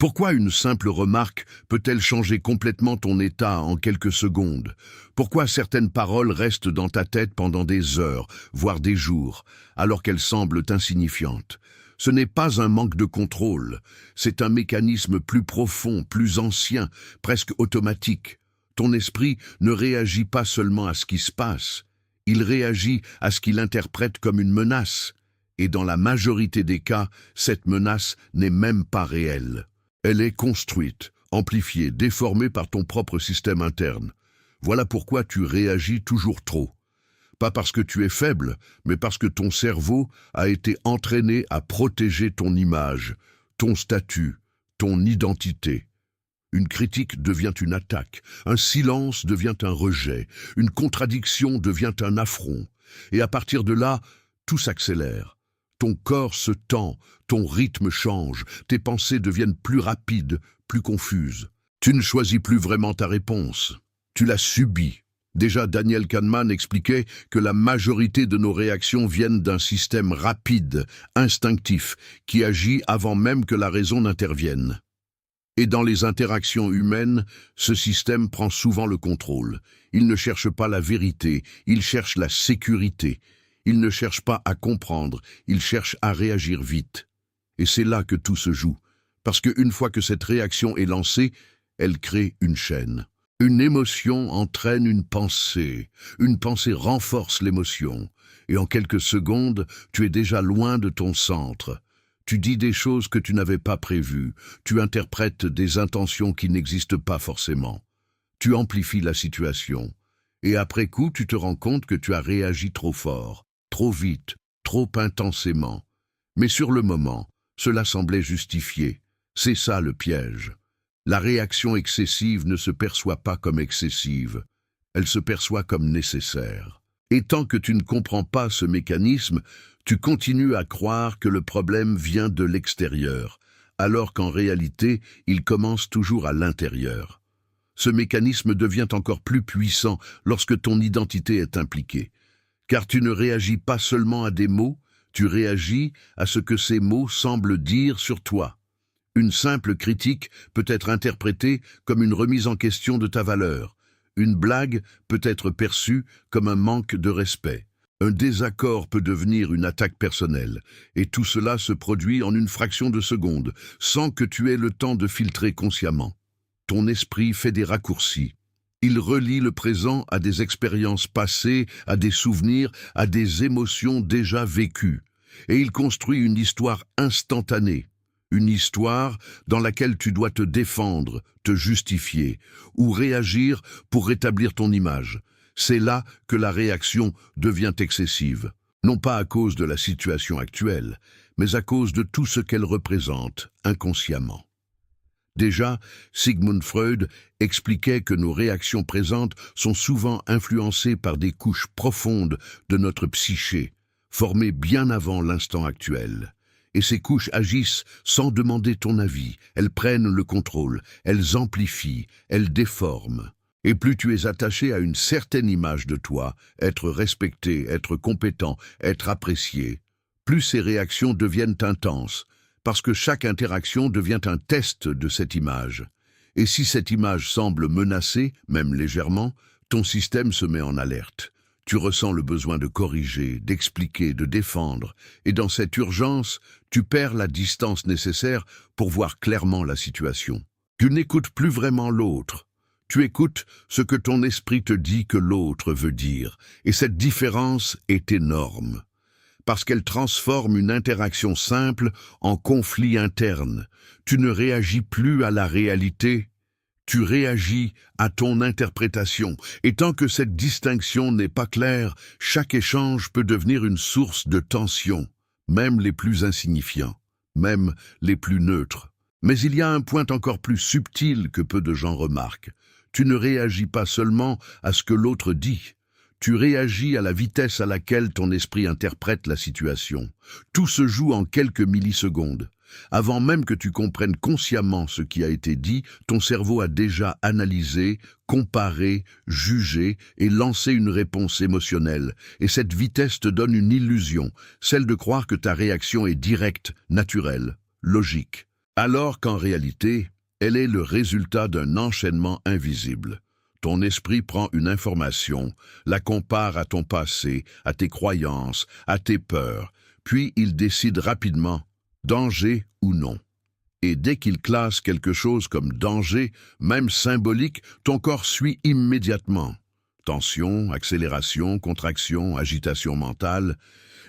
Pourquoi une simple remarque peut-elle changer complètement ton état en quelques secondes? Pourquoi certaines paroles restent dans ta tête pendant des heures, voire des jours, alors qu'elles semblent insignifiantes? Ce n'est pas un manque de contrôle, c'est un mécanisme plus profond, plus ancien, presque automatique. Ton esprit ne réagit pas seulement à ce qui se passe, il réagit à ce qu'il interprète comme une menace. Et dans la majorité des cas, cette menace n'est même pas réelle. Elle est construite, amplifiée, déformée par ton propre système interne. Voilà pourquoi tu réagis toujours trop. Pas parce que tu es faible, mais parce que ton cerveau a été entraîné à protéger ton image, ton statut, ton identité. Une critique devient une attaque, un silence devient un rejet, une contradiction devient un affront. Et à partir de là, tout s'accélère. Ton corps se tend, ton rythme change, tes pensées deviennent plus rapides, plus confuses. Tu ne choisis plus vraiment ta réponse, tu la subis. Déjà, Daniel Kahneman expliquait que la majorité de nos réactions viennent d'un système rapide, instinctif, qui agit avant même que la raison n'intervienne. Et dans les interactions humaines, ce système prend souvent le contrôle. Il ne cherche pas la vérité, il cherche la sécurité. Il ne cherche pas à comprendre, il cherche à réagir vite. Et c'est là que tout se joue, parce qu'une fois que cette réaction est lancée, elle crée une chaîne. Une émotion entraîne une pensée renforce l'émotion, et en quelques secondes, tu es déjà loin de ton centre. Tu dis des choses que tu n'avais pas prévues, tu interprètes des intentions qui n'existent pas forcément. Tu amplifies la situation, et après coup, tu te rends compte que tu as réagi trop fort, trop vite, trop intensément. Mais sur le moment, cela semblait justifié. C'est ça le piège. La réaction excessive ne se perçoit pas comme excessive, elle se perçoit comme nécessaire. Et tant que tu ne comprends pas ce mécanisme, tu continues à croire que le problème vient de l'extérieur, alors qu'en réalité, il commence toujours à l'intérieur. Ce mécanisme devient encore plus puissant lorsque ton identité est impliquée, car tu ne réagis pas seulement à des mots, tu réagis à ce que ces mots semblent dire sur toi. Une simple critique peut être interprétée comme une remise en question de ta valeur. Une blague peut être perçue comme un manque de respect. Un désaccord peut devenir une attaque personnelle. Et tout cela se produit en une fraction de seconde, sans que tu aies le temps de filtrer consciemment. Ton esprit fait des raccourcis. Il relie le présent à des expériences passées, à des souvenirs, à des émotions déjà vécues. Et il construit une histoire instantanée. Une histoire dans laquelle tu dois te défendre, te justifier, ou réagir pour rétablir ton image. C'est là que la réaction devient excessive, non pas à cause de la situation actuelle, mais à cause de tout ce qu'elle représente inconsciemment. Déjà, Sigmund Freud expliquait que nos réactions présentes sont souvent influencées par des couches profondes de notre psyché, formées bien avant l'instant actuel. Et ces couches agissent sans demander ton avis, elles prennent le contrôle, elles amplifient, elles déforment. Et plus tu es attaché à une certaine image de toi, être respecté, être compétent, être apprécié, plus ces réactions deviennent intenses, parce que chaque interaction devient un test de cette image. Et si cette image semble menacée, même légèrement, ton système se met en alerte. Tu ressens le besoin de corriger, d'expliquer, de défendre, et dans cette urgence, tu perds la distance nécessaire pour voir clairement la situation. Tu n'écoutes plus vraiment l'autre. Tu écoutes ce que ton esprit te dit que l'autre veut dire, et cette différence est énorme, parce qu'elle transforme une interaction simple en conflit interne. Tu ne réagis plus à la réalité, tu réagis à ton interprétation, et tant que cette distinction n'est pas claire, chaque échange peut devenir une source de tension, même les plus insignifiants, même les plus neutres. Mais il y a un point encore plus subtil que peu de gens remarquent. Tu ne réagis pas seulement à ce que l'autre dit, tu réagis à la vitesse à laquelle ton esprit interprète la situation. Tout se joue en quelques millisecondes. Avant même que tu comprennes consciemment ce qui a été dit, ton cerveau a déjà analysé, comparé, jugé et lancé une réponse émotionnelle. Et cette vitesse te donne une illusion, celle de croire que ta réaction est directe, naturelle, logique. Alors qu'en réalité, elle est le résultat d'un enchaînement invisible. Ton esprit prend une information, la compare à ton passé, à tes croyances, à tes peurs, puis il décide rapidement, danger ou non. Et dès qu'il classe quelque chose comme danger, même symbolique, ton corps suit immédiatement. Tension, accélération, contraction, agitation mentale.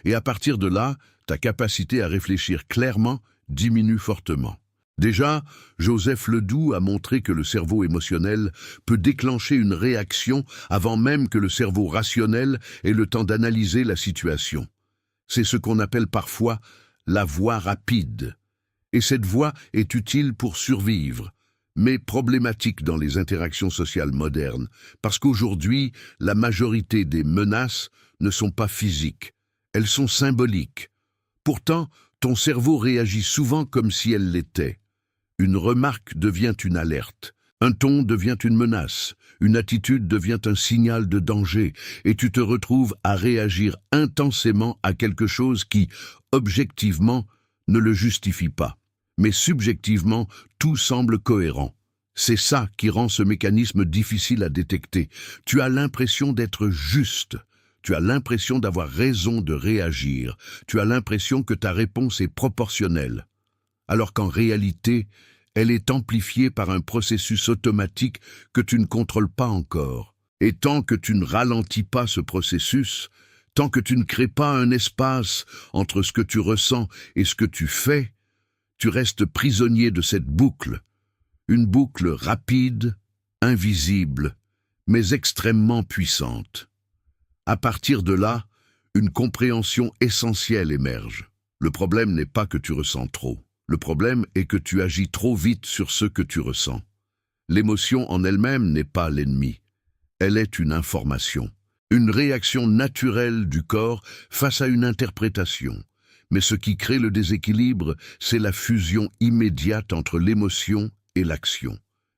Et à partir de là, ta capacité à réfléchir clairement diminue fortement. Déjà, Joseph Ledoux a montré que le cerveau émotionnel peut déclencher une réaction avant même que le cerveau rationnel ait le temps d'analyser la situation. C'est ce qu'on appelle parfois la voie rapide. Et cette voie est utile pour survivre, mais problématique dans les interactions sociales modernes, parce qu'aujourd'hui, la majorité des menaces ne sont pas physiques, elles sont symboliques. Pourtant, ton cerveau réagit souvent comme si elle l'était. Une remarque devient une alerte, un ton devient une menace, une attitude devient un signal de danger, et tu te retrouves à réagir intensément à quelque chose qui, objectivement, ne le justifie pas. Mais subjectivement, tout semble cohérent. C'est ça qui rend ce mécanisme difficile à détecter. Tu as l'impression d'être juste. Tu as l'impression d'avoir raison de réagir. Tu as l'impression que ta réponse est proportionnelle. Alors qu'en réalité, elle est amplifiée par un processus automatique que tu ne contrôles pas encore. Et tant que tu ne ralentis pas ce processus, tant que tu ne crées pas un espace entre ce que tu ressens et ce que tu fais, tu restes prisonnier de cette boucle, une boucle rapide, invisible, mais extrêmement puissante. À partir de là, une compréhension essentielle émerge. Le problème n'est pas que tu ressens trop. Le problème est que tu agis trop vite sur ce que tu ressens. L'émotion en elle-même n'est pas l'ennemi. Elle est une information, une réaction naturelle du corps face à une interprétation. Mais ce qui crée le déséquilibre, c'est la fusion immédiate entre l'émotion et l'action.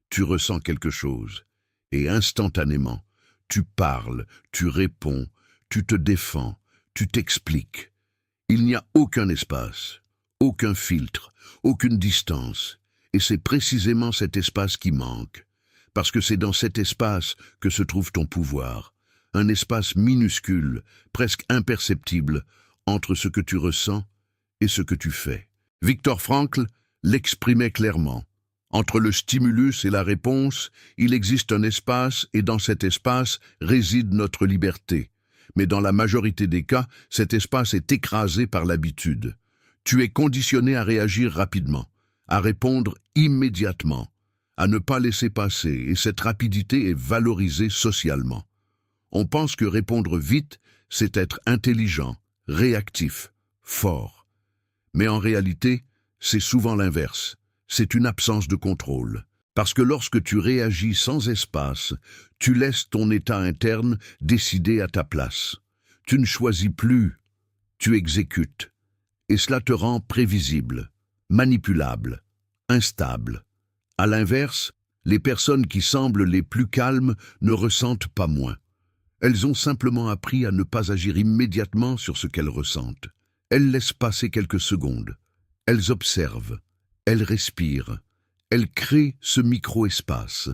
Tu ressens quelque chose, et instantanément, tu parles, tu réponds, tu te défends, tu t'expliques. Il n'y a aucun espace, aucun filtre, aucune distance, et c'est précisément cet espace qui manque, parce que c'est dans cet espace que se trouve ton pouvoir, un espace minuscule, presque imperceptible, entre ce que tu ressens et ce que tu fais. Viktor Frankl l'exprimait clairement. Entre le stimulus et la réponse, il existe un espace et dans cet espace réside notre liberté. Mais dans la majorité des cas, cet espace est écrasé par l'habitude. Tu es conditionné à réagir rapidement, à répondre immédiatement, à ne pas laisser passer, et cette rapidité est valorisée socialement. On pense que répondre vite, c'est être intelligent, réactif, fort. Mais en réalité, c'est souvent l'inverse. C'est une absence de contrôle. Parce que lorsque tu réagis sans espace, tu laisses ton état interne décider à ta place. Tu ne choisis plus, tu exécutes. Et cela te rend prévisible, manipulable, instable. À l'inverse, les personnes qui semblent les plus calmes ne ressentent pas moins. Elles ont simplement appris à ne pas agir immédiatement sur ce qu'elles ressentent. Elles laissent passer quelques secondes. Elles observent. Elles respirent. Elles créent ce micro-espace.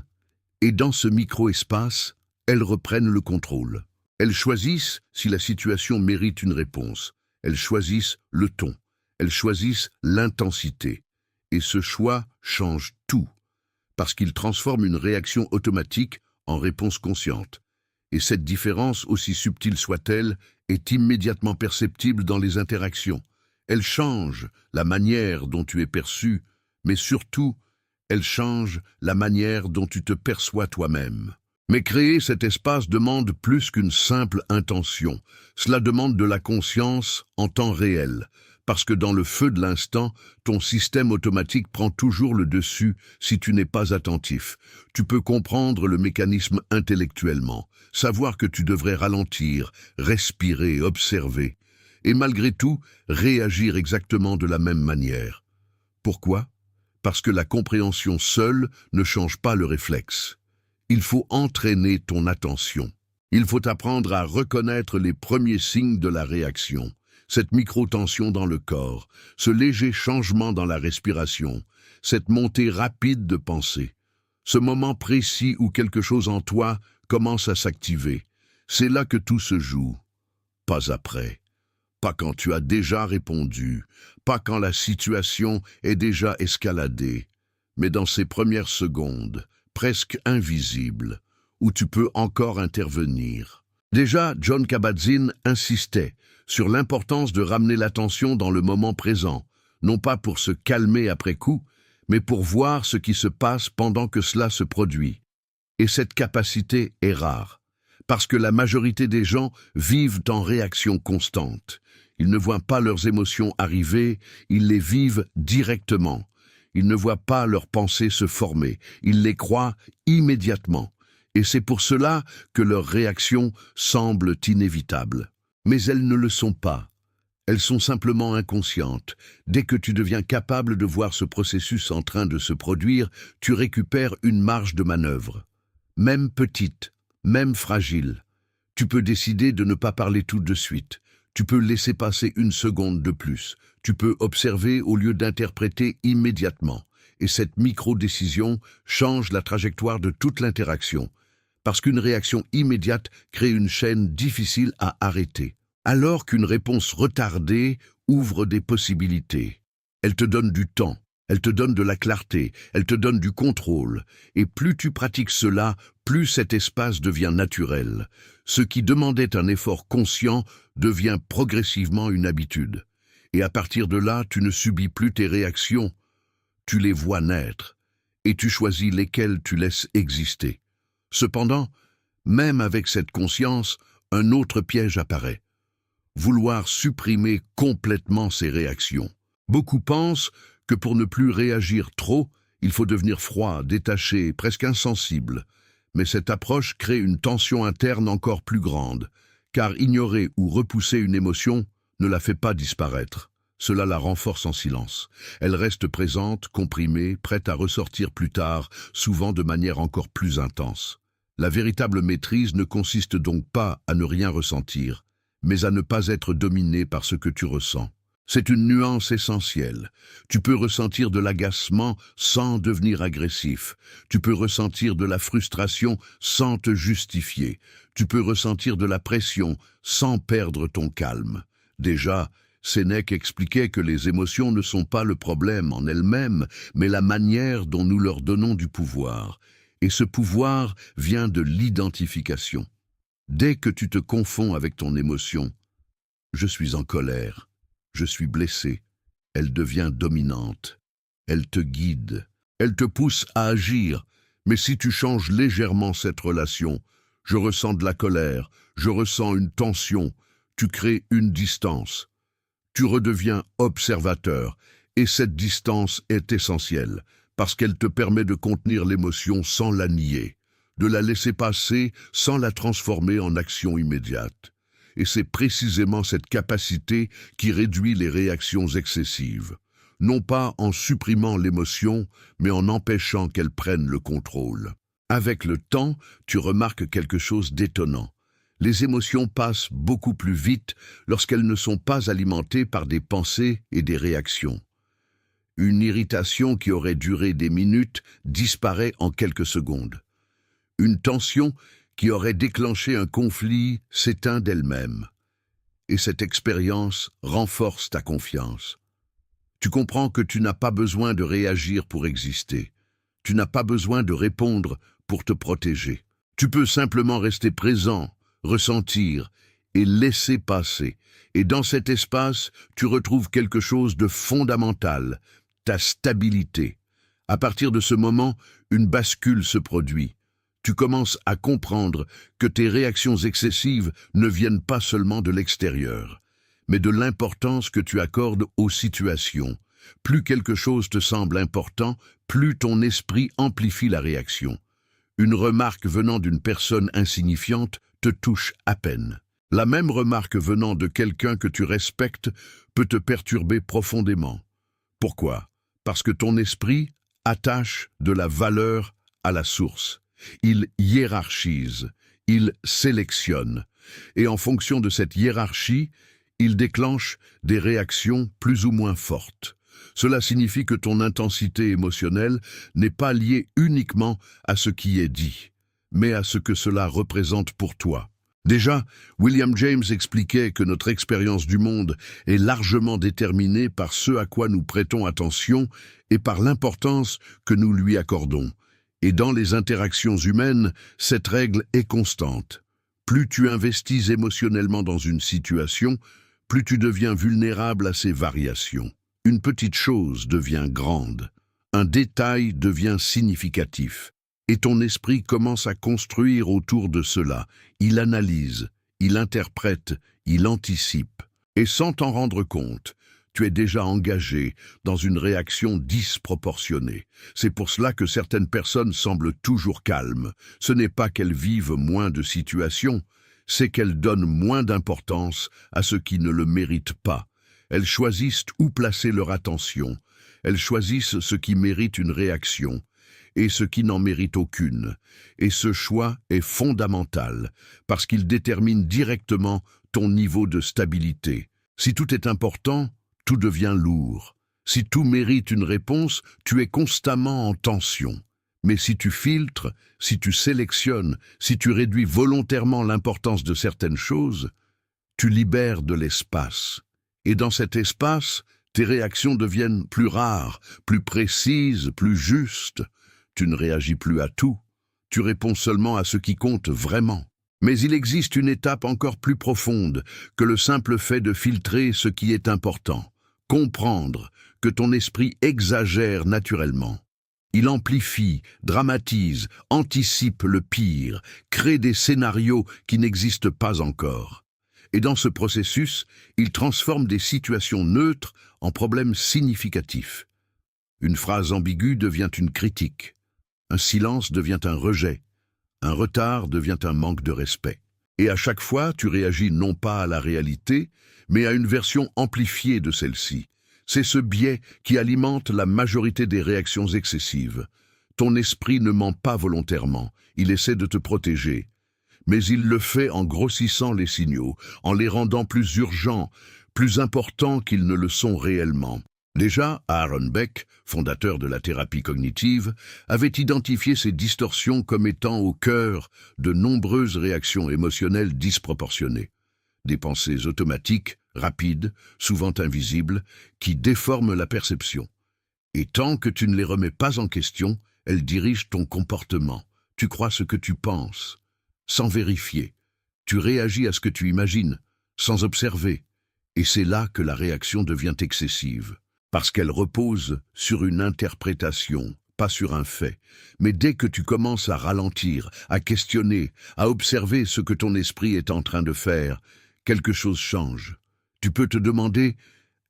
Et dans ce micro-espace, elles reprennent le contrôle. Elles choisissent si la situation mérite une réponse. Elles choisissent le ton. Elles choisissent l'intensité. Et ce choix change tout, parce qu'il transforme une réaction automatique en réponse consciente. Et cette différence, aussi subtile soit-elle, est immédiatement perceptible dans les interactions. Elle change la manière dont tu es perçu, mais surtout, elle change la manière dont tu te perçois toi-même. Mais créer cet espace demande plus qu'une simple intention. Cela demande de la conscience en temps réel, parce que dans le feu de l'instant, ton système automatique prend toujours le dessus si tu n'es pas attentif. Tu peux comprendre le mécanisme intellectuellement, savoir que tu devrais ralentir, respirer, observer, et malgré tout, réagir exactement de la même manière. Pourquoi ? Parce que la compréhension seule ne change pas le réflexe. Il faut entraîner ton attention. Il faut apprendre à reconnaître les premiers signes de la réaction. Cette micro-tension dans le corps, ce léger changement dans la respiration, cette montée rapide de pensée. Ce moment précis où quelque chose en toi commence à s'activer. C'est là que tout se joue. Pas après. Pas quand tu as déjà répondu. Pas quand la situation est déjà escaladée. Mais dans ces premières secondes, presque invisibles, où tu peux encore intervenir. Déjà, Jon Kabat-Zinn insistait sur l'importance de ramener l'attention dans le moment présent, non pas pour se calmer après coup, mais pour voir ce qui se passe pendant que cela se produit. Et cette capacité est rare, parce que la majorité des gens vivent en réaction constante. Ils ne voient pas leurs émotions arriver, ils les vivent directement. Ils ne voient pas leurs pensées se former, ils les croient immédiatement. Et c'est pour cela que leurs réactions semblent inévitables. Mais elles ne le sont pas. Elles sont simplement inconscientes. Dès que tu deviens capable de voir ce processus en train de se produire, tu récupères une marge de manœuvre. Même petite, même fragile. Tu peux décider de ne pas parler tout de suite. Tu peux laisser passer une seconde de plus. Tu peux observer au lieu d'interpréter immédiatement. Et cette micro-décision change la trajectoire de toute l'interaction. Parce qu'une réaction immédiate crée une chaîne difficile à arrêter. Alors qu'une réponse retardée ouvre des possibilités. Elle te donne du temps, elle te donne de la clarté, elle te donne du contrôle. Et plus tu pratiques cela, plus cet espace devient naturel. Ce qui demandait un effort conscient devient progressivement une habitude. Et à partir de là, tu ne subis plus tes réactions, tu les vois naître, et tu choisis lesquelles tu laisses exister. Cependant, même avec cette conscience, un autre piège apparaît. Vouloir supprimer complètement ces réactions. Beaucoup pensent que pour ne plus réagir trop, il faut devenir froid, détaché, presque insensible. Mais cette approche crée une tension interne encore plus grande, car ignorer ou repousser une émotion ne la fait pas disparaître. Cela la renforce en silence. Elle reste présente, comprimée, prête à ressortir plus tard, souvent de manière encore plus intense. La véritable maîtrise ne consiste donc pas à ne rien ressentir, mais à ne pas être dominé par ce que tu ressens. C'est une nuance essentielle. Tu peux ressentir de l'agacement sans devenir agressif. Tu peux ressentir de la frustration sans te justifier. Tu peux ressentir de la pression sans perdre ton calme. Déjà, Sénèque expliquait que les émotions ne sont pas le problème en elles-mêmes, mais la manière dont nous leur donnons du pouvoir. Et ce pouvoir vient de l'identification. Dès que tu te confonds avec ton émotion, je suis en colère, je suis blessé, elle devient dominante, elle te guide, elle te pousse à agir, mais si tu changes légèrement cette relation, je ressens de la colère, je ressens une tension, tu crées une distance, tu redeviens observateur, et cette distance est essentielle, parce qu'elle te permet de contenir l'émotion sans la nier, de la laisser passer sans la transformer en action immédiate. Et c'est précisément cette capacité qui réduit les réactions excessives, non pas en supprimant l'émotion, mais en empêchant qu'elle prenne le contrôle. Avec le temps, tu remarques quelque chose d'étonnant. Les émotions passent beaucoup plus vite lorsqu'elles ne sont pas alimentées par des pensées et des réactions. Une irritation qui aurait duré des minutes disparaît en quelques secondes. Une tension qui aurait déclenché un conflit s'éteint d'elle-même. Et cette expérience renforce ta confiance. Tu comprends que tu n'as pas besoin de réagir pour exister. Tu n'as pas besoin de répondre pour te protéger. Tu peux simplement rester présent, ressentir et laisser passer. Et dans cet espace, tu retrouves quelque chose de fondamental, ta stabilité. À partir de ce moment, une bascule se produit. Tu commences à comprendre que tes réactions excessives ne viennent pas seulement de l'extérieur, mais de l'importance que tu accordes aux situations. Plus quelque chose te semble important, plus ton esprit amplifie la réaction. Une remarque venant d'une personne insignifiante te touche à peine. La même remarque venant de quelqu'un que tu respectes peut te perturber profondément. Pourquoi? Parce que ton esprit attache de la valeur à la source. Il hiérarchise, il sélectionne, et en fonction de cette hiérarchie, il déclenche des réactions plus ou moins fortes. Cela signifie que ton intensité émotionnelle n'est pas liée uniquement à ce qui est dit, mais à ce que cela représente pour toi. Déjà, William James expliquait que notre expérience du monde est largement déterminée par ce à quoi nous prêtons attention et par l'importance que nous lui accordons. Et dans les interactions humaines, cette règle est constante. Plus tu investis émotionnellement dans une situation, plus tu deviens vulnérable à ses variations. Une petite chose devient grande, un détail devient significatif, et ton esprit commence à construire autour de cela. Il analyse, il interprète, il anticipe, et sans t'en rendre compte, tu es déjà engagé dans une réaction disproportionnée. C'est pour cela que certaines personnes semblent toujours calmes. Ce n'est pas qu'elles vivent moins de situations, c'est qu'elles donnent moins d'importance à ce qui ne le mérite pas. Elles choisissent où placer leur attention. Elles choisissent ce qui mérite une réaction et ce qui n'en mérite aucune. Et ce choix est fondamental parce qu'il détermine directement ton niveau de stabilité. Si tout est important, tout devient lourd. Si tout mérite une réponse, tu es constamment en tension. Mais si tu filtres, si tu sélectionnes, si tu réduis volontairement l'importance de certaines choses, tu libères de l'espace. Et dans cet espace, tes réactions deviennent plus rares, plus précises, plus justes. Tu ne réagis plus à tout, tu réponds seulement à ce qui compte vraiment. Mais il existe une étape encore plus profonde que le simple fait de filtrer ce qui est important. Comprendre que ton esprit exagère naturellement. Il amplifie, dramatise, anticipe le pire, crée des scénarios qui n'existent pas encore. Et dans ce processus, il transforme des situations neutres en problèmes significatifs. Une phrase ambiguë devient une critique. Un silence devient un rejet. Un retard devient un manque de respect. Et à chaque fois, tu réagis non pas à la réalité, mais à une version amplifiée de celle-ci. C'est ce biais qui alimente la majorité des réactions excessives. Ton esprit ne ment pas volontairement, il essaie de te protéger. Mais il le fait en grossissant les signaux, en les rendant plus urgents, plus importants qu'ils ne le sont réellement. Déjà, Aaron Beck, fondateur de la thérapie cognitive, avait identifié ces distorsions comme étant au cœur de nombreuses réactions émotionnelles disproportionnées. Des pensées automatiques, rapides, souvent invisibles, qui déforment la perception. Et tant que tu ne les remets pas en question, elles dirigent ton comportement. Tu crois ce que tu penses, sans vérifier. Tu réagis à ce que tu imagines, sans observer. Et c'est là que la réaction devient excessive. Parce qu'elle repose sur une interprétation, pas sur un fait. Mais dès que tu commences à ralentir, à questionner, à observer ce que ton esprit est en train de faire, quelque chose change. Tu peux te demander,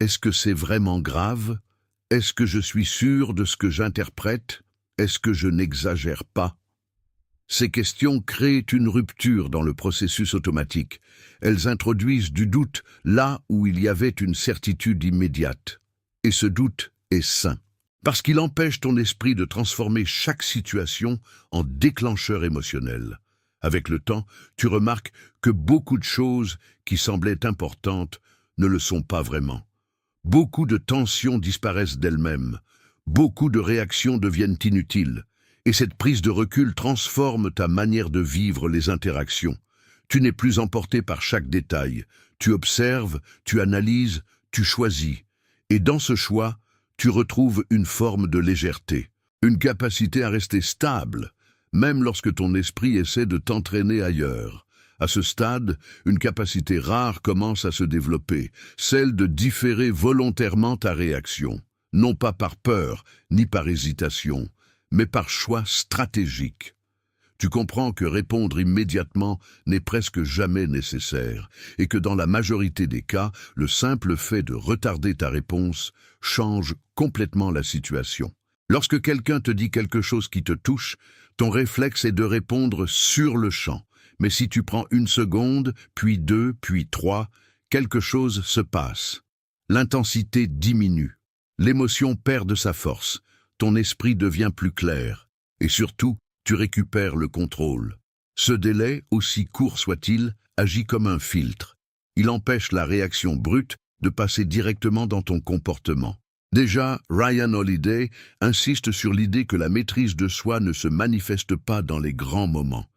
est-ce que c'est vraiment grave? Est-ce que je suis sûr de ce que j'interprète? Est-ce que je n'exagère pas? Ces questions créent une rupture dans le processus automatique. Elles introduisent du doute là où il y avait une certitude immédiate. Et ce doute est sain, parce qu'il empêche ton esprit de transformer chaque situation en déclencheur émotionnel. Avec le temps, tu remarques que beaucoup de choses qui semblaient importantes ne le sont pas vraiment. Beaucoup de tensions disparaissent d'elles-mêmes, beaucoup de réactions deviennent inutiles, et cette prise de recul transforme ta manière de vivre les interactions. Tu n'es plus emporté par chaque détail, tu observes, tu analyses, tu choisis. Et dans ce choix, tu retrouves une forme de légèreté, une capacité à rester stable, même lorsque ton esprit essaie de t'entraîner ailleurs. À ce stade, une capacité rare commence à se développer, celle de différer volontairement ta réaction, non pas par peur ni par hésitation, mais par choix stratégique. Tu comprends que répondre immédiatement n'est presque jamais nécessaire et que dans la majorité des cas, le simple fait de retarder ta réponse change complètement la situation. Lorsque quelqu'un te dit quelque chose qui te touche, ton réflexe est de répondre sur le champ. Mais si tu prends 1 seconde, puis 2, puis 3, quelque chose se passe. L'intensité diminue. L'émotion perd de sa force. Ton esprit devient plus clair. Et surtout, tu récupères le contrôle. Ce délai, aussi court soit-il, agit comme un filtre. Il empêche la réaction brute de passer directement dans ton comportement. Déjà, Ryan Holiday insiste sur l'idée que la maîtrise de soi ne se manifeste pas dans les grands moments,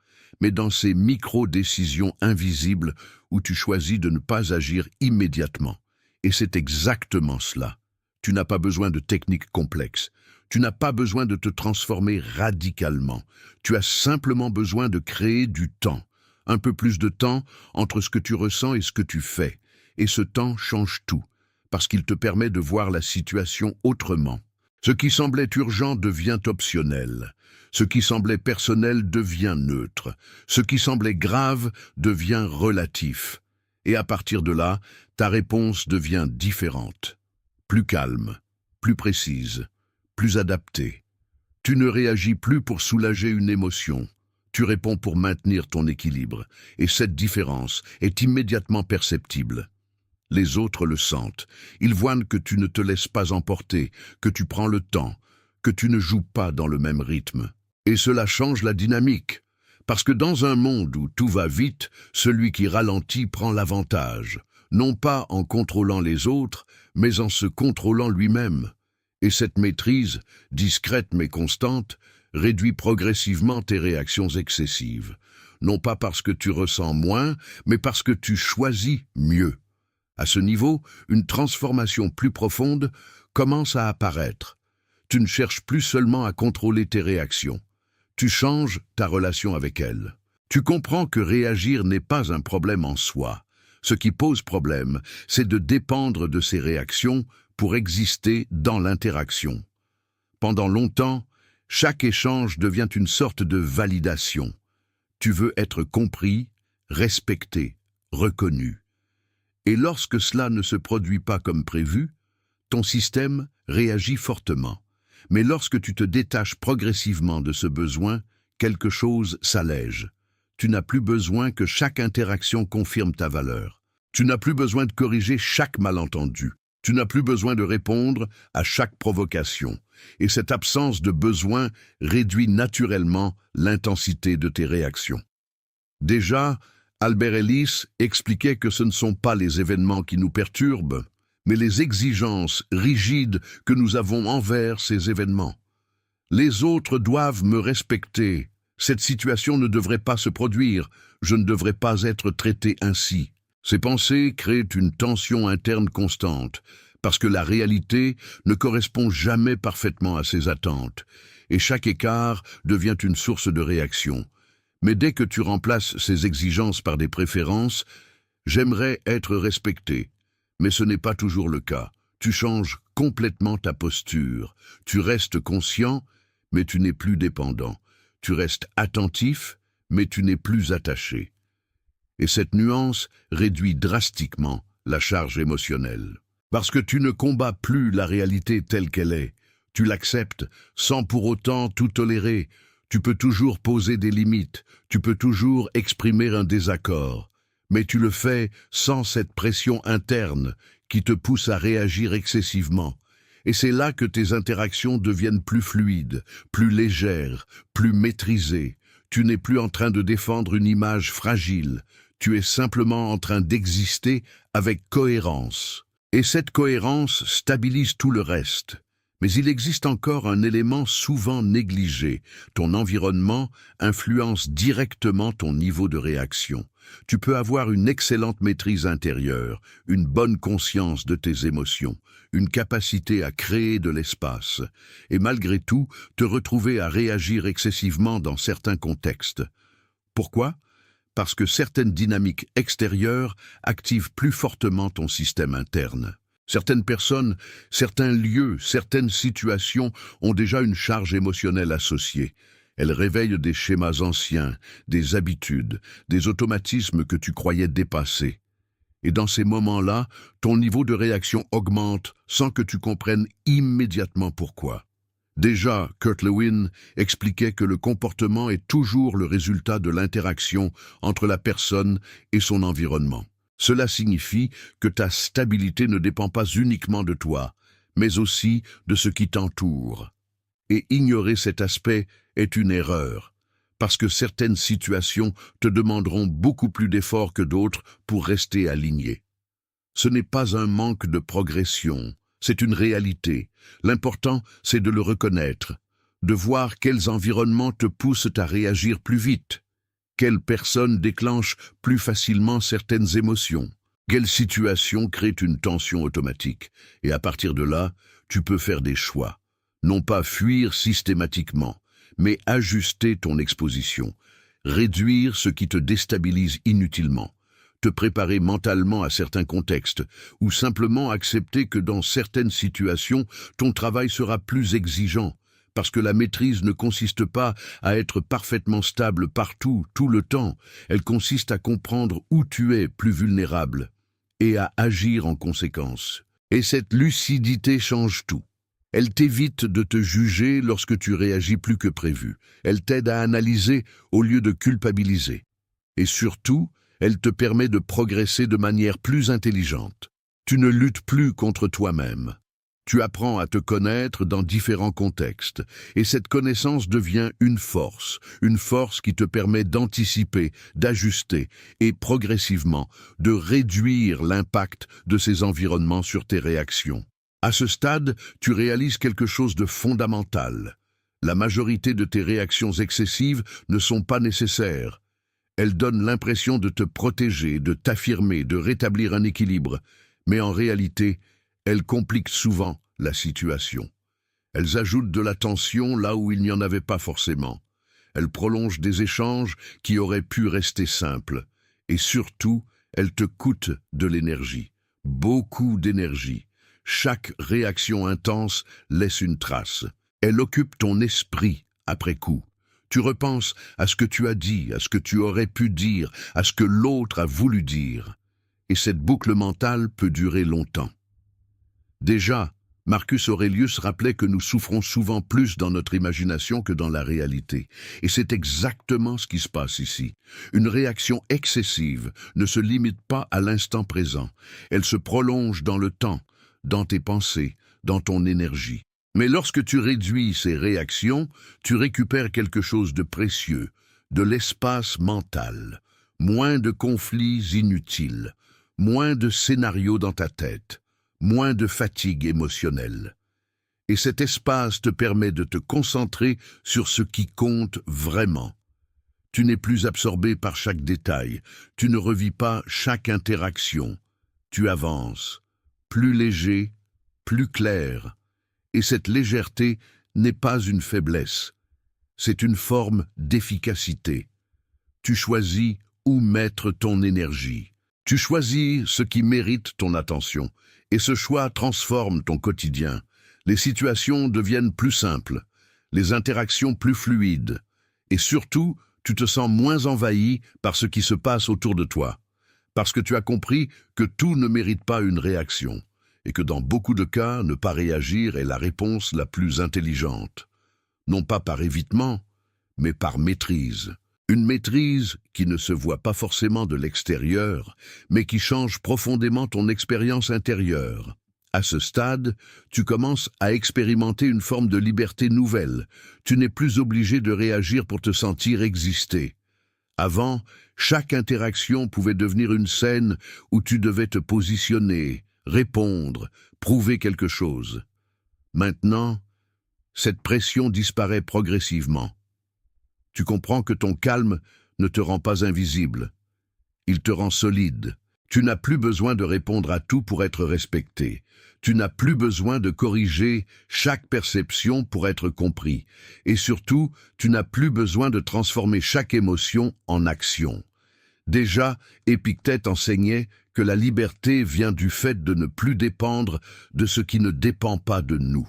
mais dans ces micro-décisions invisibles où tu choisis de ne pas agir immédiatement. Et c'est exactement cela. Tu n'as pas besoin de techniques complexes. Tu n'as pas besoin de te transformer radicalement. Tu as simplement besoin de créer du temps. Un peu plus de temps entre ce que tu ressens et ce que tu fais. Et ce temps change tout, parce qu'il te permet de voir la situation autrement. Ce qui semblait urgent devient optionnel. Ce qui semblait personnel devient neutre. Ce qui semblait grave devient relatif. Et à partir de là, ta réponse devient différente. Plus calme, plus précise, plus adaptée. Tu ne réagis plus pour soulager une émotion. Tu réponds pour maintenir ton équilibre. Et cette différence est immédiatement perceptible. Les autres le sentent. Ils voient que tu ne te laisses pas emporter, que tu prends le temps, que tu ne joues pas dans le même rythme. Et cela change la dynamique. Parce que dans un monde où tout va vite, celui qui ralentit prend l'avantage. Non pas en contrôlant les autres, mais en se contrôlant lui-même. Et cette maîtrise, discrète mais constante, réduit progressivement tes réactions excessives. Non pas parce que tu ressens moins, mais parce que tu choisis mieux. À ce niveau, une transformation plus profonde commence à apparaître. Tu ne cherches plus seulement à contrôler tes réactions. Tu changes ta relation avec elles. Tu comprends que réagir n'est pas un problème en soi. Ce qui pose problème, c'est de dépendre de ces réactions pour exister dans l'interaction. Pendant longtemps, chaque échange devient une sorte de validation. Tu veux être compris, respecté, reconnu. Et lorsque cela ne se produit pas comme prévu, ton système réagit fortement. Mais lorsque tu te détaches progressivement de ce besoin, quelque chose s'allège. Tu n'as plus besoin que chaque interaction confirme ta valeur. Tu n'as plus besoin de corriger chaque malentendu. Tu n'as plus besoin de répondre à chaque provocation. Et cette absence de besoin réduit naturellement l'intensité de tes réactions. Déjà, Albert Ellis expliquait que ce ne sont pas les événements qui nous perturbent, mais les exigences rigides que nous avons envers ces événements. Les autres doivent me respecter. Cette situation ne devrait pas se produire. Je ne devrais pas être traité ainsi. Ces pensées créent une tension interne constante, parce que la réalité ne correspond jamais parfaitement à ces attentes, et chaque écart devient une source de réaction. Mais dès que tu remplaces ces exigences par des préférences, j'aimerais être respecté. Mais ce n'est pas toujours le cas. Tu changes complètement ta posture. Tu restes conscient, mais tu n'es plus dépendant. Tu restes attentif, mais tu n'es plus attaché. Et cette nuance réduit drastiquement la charge émotionnelle. Parce que tu ne combats plus la réalité telle qu'elle est. Tu l'acceptes sans pour autant tout tolérer. Tu peux toujours poser des limites. Tu peux toujours exprimer un désaccord. Mais tu le fais sans cette pression interne qui te pousse à réagir excessivement. Et c'est là que tes interactions deviennent plus fluides, plus légères, plus maîtrisées. Tu n'es plus en train de défendre une image fragile. Tu es simplement en train d'exister avec cohérence. Et cette cohérence stabilise tout le reste. Mais il existe encore un élément souvent négligé. Ton environnement influence directement ton niveau de réaction. Tu peux avoir une excellente maîtrise intérieure, une bonne conscience de tes émotions, une capacité à créer de l'espace, et malgré tout, te retrouver à réagir excessivement dans certains contextes. Pourquoi ? Parce que certaines dynamiques extérieures activent plus fortement ton système interne. Certaines personnes, certains lieux, certaines situations ont déjà une charge émotionnelle associée. Elles réveillent des schémas anciens, des habitudes, des automatismes que tu croyais dépassés. Et dans ces moments-là, ton niveau de réaction augmente sans que tu comprennes immédiatement pourquoi. Déjà, Kurt Lewin expliquait que le comportement est toujours le résultat de l'interaction entre la personne et son environnement. Cela signifie que ta stabilité ne dépend pas uniquement de toi, mais aussi de ce qui t'entoure. Et ignorer cet aspect est une erreur, parce que certaines situations te demanderont beaucoup plus d'efforts que d'autres pour rester aligné. Ce n'est pas un manque de progression, c'est une réalité. L'important, c'est de le reconnaître, de voir quels environnements te poussent à réagir plus vite, quelles personnes déclenchent plus facilement certaines émotions, quelle situation crée une tension automatique. Et à partir de là, tu peux faire des choix. Non pas fuir systématiquement, mais ajuster ton exposition, réduire ce qui te déstabilise inutilement, te préparer mentalement à certains contextes, ou simplement accepter que dans certaines situations, ton travail sera plus exigeant, parce que la maîtrise ne consiste pas à être parfaitement stable partout, tout le temps. Elle consiste à comprendre où tu es plus vulnérable et à agir en conséquence. Et cette lucidité change tout. Elle t'évite de te juger lorsque tu réagis plus que prévu. Elle t'aide à analyser au lieu de culpabiliser. Et surtout, elle te permet de progresser de manière plus intelligente. Tu ne luttes plus contre toi-même. Tu apprends à te connaître dans différents contextes, et cette connaissance devient une force qui te permet d'anticiper, d'ajuster et progressivement de réduire l'impact de ces environnements sur tes réactions. À ce stade, tu réalises quelque chose de fondamental. La majorité de tes réactions excessives ne sont pas nécessaires. Elles donnent l'impression de te protéger, de t'affirmer, de rétablir un équilibre, mais en réalité, elles compliquent souvent la situation. Elles ajoutent de la tension là où il n'y en avait pas forcément. Elles prolongent des échanges qui auraient pu rester simples. Et surtout, elles te coûtent de l'énergie. Beaucoup d'énergie. Chaque réaction intense laisse une trace. Elle occupe ton esprit après coup. Tu repenses à ce que tu as dit, à ce que tu aurais pu dire, à ce que l'autre a voulu dire. Et cette boucle mentale peut durer longtemps. Déjà, Marcus Aurelius rappelait que nous souffrons souvent plus dans notre imagination que dans la réalité. Et c'est exactement ce qui se passe ici. Une réaction excessive ne se limite pas à l'instant présent. Elle se prolonge dans le temps, dans tes pensées, dans ton énergie. Mais lorsque tu réduis ces réactions, tu récupères quelque chose de précieux, de l'espace mental, moins de conflits inutiles, moins de scénarios dans ta tête, moins de fatigue émotionnelle. Et cet espace te permet de te concentrer sur ce qui compte vraiment. Tu n'es plus absorbé par chaque détail, tu ne revis pas chaque interaction. Tu avances, plus léger, plus clair. Et cette légèreté n'est pas une faiblesse, c'est une forme d'efficacité. Tu choisis où mettre ton énergie. Tu choisis ce qui mérite ton attention, et ce choix transforme ton quotidien. Les situations deviennent plus simples, les interactions plus fluides, et surtout, tu te sens moins envahi par ce qui se passe autour de toi, parce que tu as compris que tout ne mérite pas une réaction, et que dans beaucoup de cas, ne pas réagir est la réponse la plus intelligente. Non pas par évitement, mais par maîtrise. Une maîtrise qui ne se voit pas forcément de l'extérieur, mais qui change profondément ton expérience intérieure. À ce stade, tu commences à expérimenter une forme de liberté nouvelle. Tu n'es plus obligé de réagir pour te sentir exister. Avant, chaque interaction pouvait devenir une scène où tu devais te positionner, répondre, prouver quelque chose. Maintenant, cette pression disparaît progressivement. Tu comprends que ton calme ne te rend pas invisible. Il te rend solide. Tu n'as plus besoin de répondre à tout pour être respecté. Tu n'as plus besoin de corriger chaque perception pour être compris. Et surtout, tu n'as plus besoin de transformer chaque émotion en action. Déjà, Épictète enseignait que la liberté vient du fait de ne plus dépendre de ce qui ne dépend pas de nous.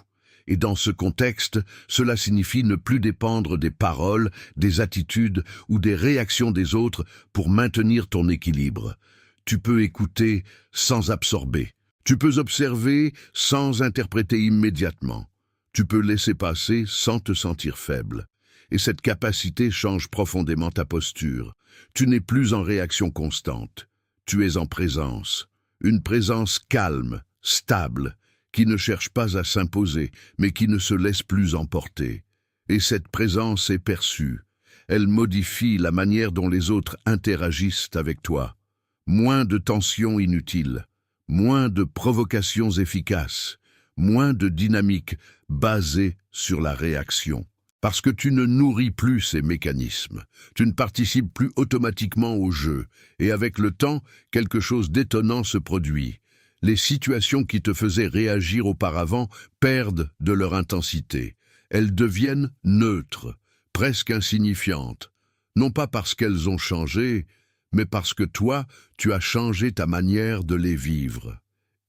Et dans ce contexte, cela signifie ne plus dépendre des paroles, des attitudes ou des réactions des autres pour maintenir ton équilibre. Tu peux écouter sans absorber. Tu peux observer sans interpréter immédiatement. Tu peux laisser passer sans te sentir faible. Et cette capacité change profondément ta posture. Tu n'es plus en réaction constante. Tu es en présence. Une présence calme, stable, qui ne cherche pas à s'imposer, mais qui ne se laisse plus emporter. Et cette présence est perçue. Elle modifie la manière dont les autres interagissent avec toi. Moins de tensions inutiles, moins de provocations efficaces, moins de dynamique basée sur la réaction. Parce que tu ne nourris plus ces mécanismes, tu ne participes plus automatiquement au jeu, et avec le temps, quelque chose d'étonnant se produit. Les situations qui te faisaient réagir auparavant perdent de leur intensité. Elles deviennent neutres, presque insignifiantes, non pas parce qu'elles ont changé, mais parce que toi, tu as changé ta manière de les vivre.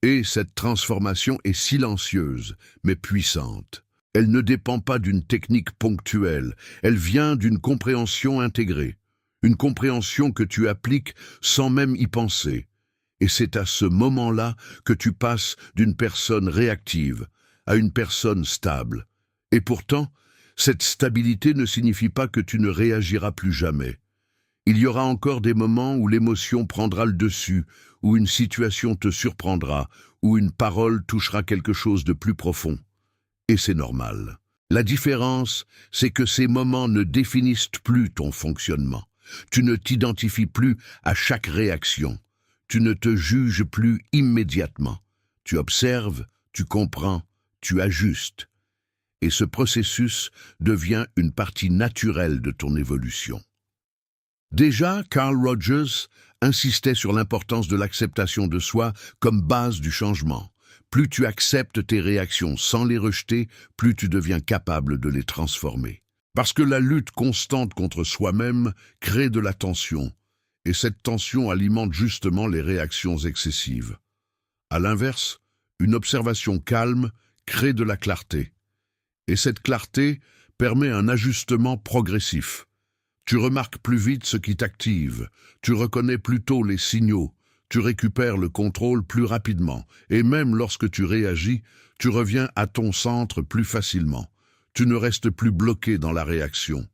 Et cette transformation est silencieuse, mais puissante. Elle ne dépend pas d'une technique ponctuelle, elle vient d'une compréhension intégrée, une compréhension que tu appliques sans même y penser. Et c'est à ce moment-là que tu passes d'une personne réactive à une personne stable. Et pourtant, cette stabilité ne signifie pas que tu ne réagiras plus jamais. Il y aura encore des moments où l'émotion prendra le dessus, où une situation te surprendra, où une parole touchera quelque chose de plus profond. Et c'est normal. La différence, c'est que ces moments ne définissent plus ton fonctionnement. Tu ne t'identifies plus à chaque réaction. Tu ne te juges plus immédiatement. Tu observes, tu comprends, tu ajustes. Et ce processus devient une partie naturelle de ton évolution. Déjà, Carl Rogers insistait sur l'importance de l'acceptation de soi comme base du changement. Plus tu acceptes tes réactions sans les rejeter, plus tu deviens capable de les transformer. Parce que la lutte constante contre soi-même crée de la tension, et cette tension alimente justement les réactions excessives. À l'inverse, une observation calme crée de la clarté, et cette clarté permet un ajustement progressif. Tu remarques plus vite ce qui t'active, tu reconnais plus tôt les signaux, tu récupères le contrôle plus rapidement, et même lorsque tu réagis, tu reviens à ton centre plus facilement. Tu ne restes plus bloqué dans la réaction.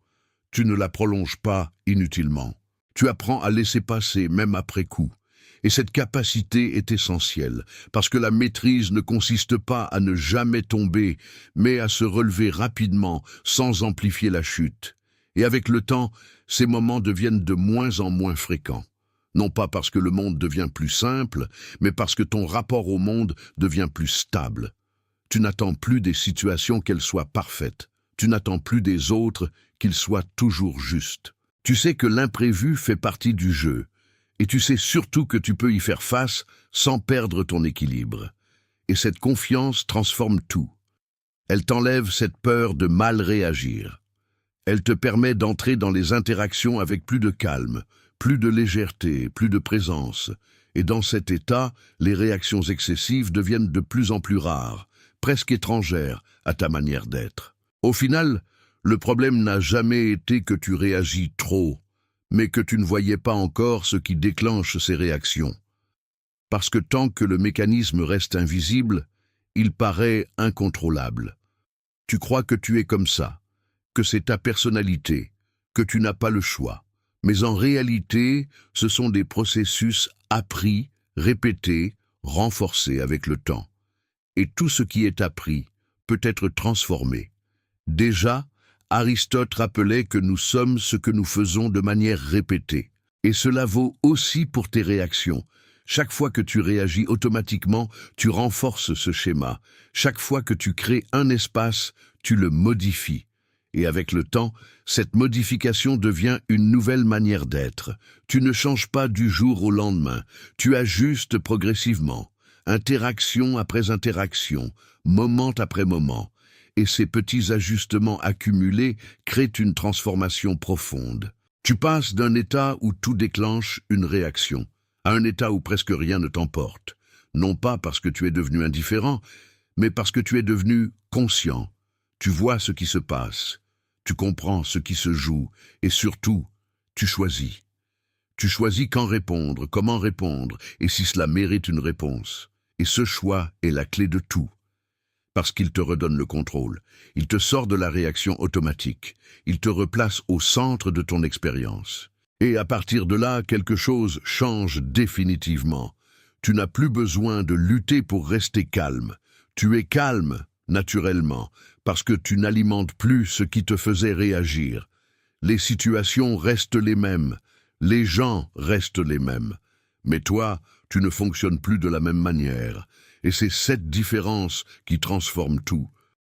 Tu ne la prolonges pas inutilement. Tu apprends à laisser passer même après coup. Et cette capacité est essentielle, parce que la maîtrise ne consiste pas à ne jamais tomber, mais à se relever rapidement, sans amplifier la chute. Et avec le temps, ces moments deviennent de moins en moins fréquents. Non pas parce que le monde devient plus simple, mais parce que ton rapport au monde devient plus stable. Tu n'attends plus des situations qu'elles soient parfaites. Tu n'attends plus des autres qu'ils soient toujours justes. Tu sais que l'imprévu fait partie du jeu, et tu sais surtout que tu peux y faire face sans perdre ton équilibre. Et cette confiance transforme tout. Elle t'enlève cette peur de mal réagir. Elle te permet d'entrer dans les interactions avec plus de calme, plus de légèreté, plus de présence. Et dans cet état, les réactions excessives deviennent de plus en plus rares, presque étrangères à ta manière d'être. Au final, le problème n'a jamais été que tu réagis trop, mais que tu ne voyais pas encore ce qui déclenche ces réactions. Parce que tant que le mécanisme reste invisible, il paraît incontrôlable. Tu crois que tu es comme ça, que c'est ta personnalité, que tu n'as pas le choix. Mais en réalité, ce sont des processus appris, répétés, renforcés avec le temps. Et tout ce qui est appris peut être transformé. Déjà, Aristote rappelait que nous sommes ce que nous faisons de manière répétée. Et cela vaut aussi pour tes réactions. Chaque fois que tu réagis automatiquement, tu renforces ce schéma. Chaque fois que tu crées un espace, tu le modifies. Et avec le temps, cette modification devient une nouvelle manière d'être. Tu ne changes pas du jour au lendemain, tu ajustes progressivement, interaction après interaction, moment après moment. Et ces petits ajustements accumulés créent une transformation profonde. Tu passes d'un état où tout déclenche une réaction, à un état où presque rien ne t'emporte. Non pas parce que tu es devenu indifférent, mais parce que tu es devenu conscient. Tu vois ce qui se passe. Tu comprends ce qui se joue et surtout, tu choisis. Tu choisis quand répondre, comment répondre et si cela mérite une réponse. Et ce choix est la clé de tout. Parce qu'il te redonne le contrôle. Il te sort de la réaction automatique. Il te replace au centre de ton expérience. Et à partir de là, quelque chose change définitivement. Tu n'as plus besoin de lutter pour rester calme. Tu es calme, naturellement, parce que tu n'alimentes plus ce qui te faisait réagir. Les situations restent les mêmes, les gens restent les mêmes. Mais toi, tu ne fonctionnes plus de la même manière. Et c'est cette différence qui transforme tout.